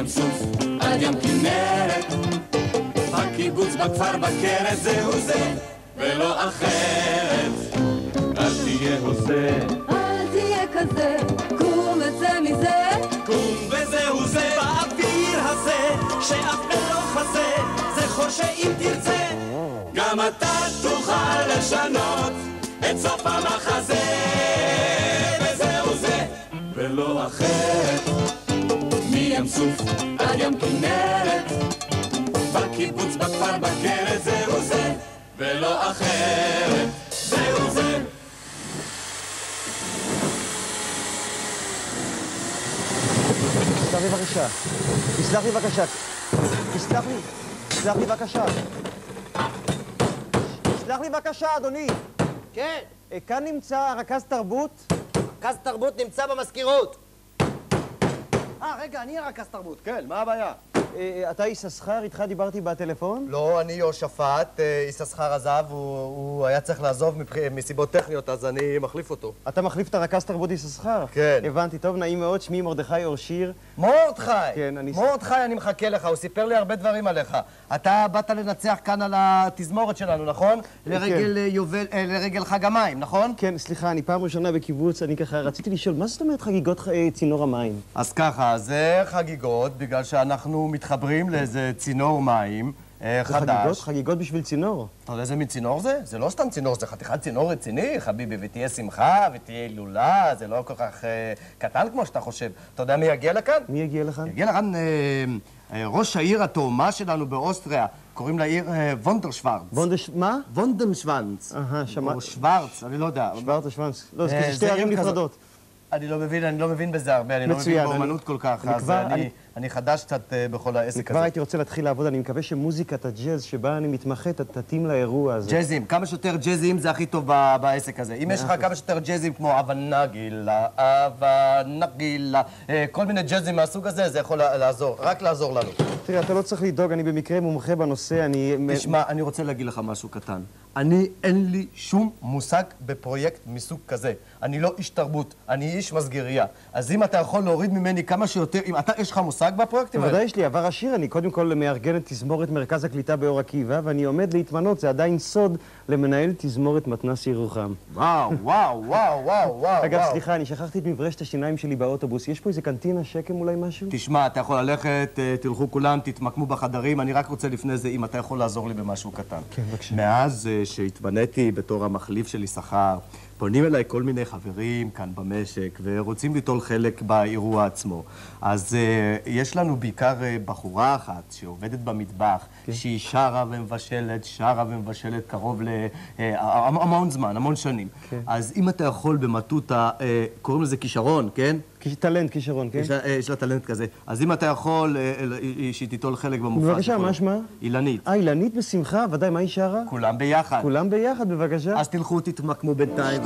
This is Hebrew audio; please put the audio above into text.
מים סוף עד ים כנרת, הקיבוץ בכפר בכרת זהו זה ולא אחרת. אל תהיה הוזה, אל תהיה כזה, קום וצא מזה, קום וזהו זה באוויר הזה שאף לא חזה, זכור שאם תרצה גם אתה תוכל לשנות את סוף המחזה, וזהו זה ולא אחרת. מים סוף עד ים כנרת, בקיבוץ בכפר בכרת זהו זה ולא אחרת. זהו זה. תסלח לי בבקשה. תסלח לי בבקשה. תסלח לי בבקשה. תסלח לי בבקשה, אדוני. כן, כאן נמצא רכז תרבות? רכז תרבות נמצא במזכירות. רגע, אני רכז תרבות, כן, מה הבעיה? אתה יששכר, איתך דיברתי בטלפון? לא, אני יהושפט, יששכר עזב, הוא היה צריך לעזוב מסיבות טכניות, אז אני מחליף אותו. אתה מחליף את הרכז תרבות יששכר? כן. הבנתי, טוב, נעים מאוד, שמי מרדכי אורשיר. מרדכי! כן, מרדכי, אני מחכה לך, הוא סיפר לי הרבה דברים עליך. אתה באת לנצח כאן על התזמורת שלנו, נכון? לרגל חג המים, נכון? כן, סליחה, אני פעם ראשונה בקיבוץ, אני ככה רציתי לשאול, מה זאת אומרת חגיגות צינור המים? אז ככה, זה חגיגות, בגלל שאנחנו מתחברים לאיזה צינור מים חדש. חגיגות בשביל צינור. אתה יודע איזה מין צינור זה? זה לא סתם צינור, זה חתיכת צינור רציני, חביבי, ותהיה שמחה, ותהיה הילולה, זה לא כל כך קטן כמו שאתה חושב. אתה יודע מי יגיע לכאן? מי יגיע לכאן? יגיע לכאן ראש העיר התאומה שלנו באוסטריה, קוראים לעיר וונדרשוורץ. מה? וונדרשוונץ. שמע... או שוורץ, אני לא יודע. שוורץ או שוונץ. לא, זה שתי ערים נפרדות. אני לא מבין בזה הרבה, אני לא מבין באומנות כל כך, אז אני חדש קצת בכל העסק הזה. אני כבר הייתי רוצה להתחיל לעבוד, אני מקווה שמוזיקת הג'אז שבה אני מתמחה תתאים לאירוע הזה. ג'אזים, כמה שיותר ג'אזים זה הכי טוב בעסק הזה. אם יש לך כמה שיותר ג'אזים כמו אבנה גילה, כל מיני ג'אזים מהסוג הזה, זה יכול לעזור, רק לעזור לנו. תראה, אתה לא צריך לדאוג, אני במקרה מומחה בנושא, תשמע, אני רוצה להגיד לך משהו קטן. אין לי שום מושג בפרויקט מסוג כזה. אני לא איש תרבות, אני איש מסגריה. אז אם אתה יכול להוריד ממני כמה שיותר, אם אתה, יש לך מושג בפרויקטים האלה? בוודאי יש לי עבר עשיר, אני קודם כל מארגן את תזמורת מרכז הקליטה באור עקיבא, ואני עומד להתמנות, זה עדיין סוד, למנהל תזמורת מתנ"ס ירוחם. וואו. אגב, סליחה, אני שכחתי את מברשת השיניים שלי באוטובוס. יש פה איזה קנטינה, שקם אולי משהו? תשמע, אתה יכול ללכת, תלכו כולם, תתמקמו בחדרים, אני רק רוצה לפני זה, אם אתה יכול לעזור לי במשהו קטן. כן, בבקשה. מאז שהתבניתי בתור המחליף של יששכר, פונים אליי כל מיני חברים כאן במשק ורוצים ליטול חלק באירוע עצמו. אז יש לנו בעיקר בחורה אחת שעובדת במטבח, שהיא שרה ומבשלת קרוב להמון זמן, המון שנים. אז אם אתה יכול במטותא, קוראים לזה כישרון, כן? טלנט, כישרון, כן? יש לה טלנט כזה. אז אם אתה יכול שהיא תיטול חלק במופע. בבקשה, מה שמה? אילנית. אילנית בשמחה, ודאי, מה היא שרה? כולם ביחד. כולם ביחד, בבקשה. אז תלכו, תתמקמו בינתיים.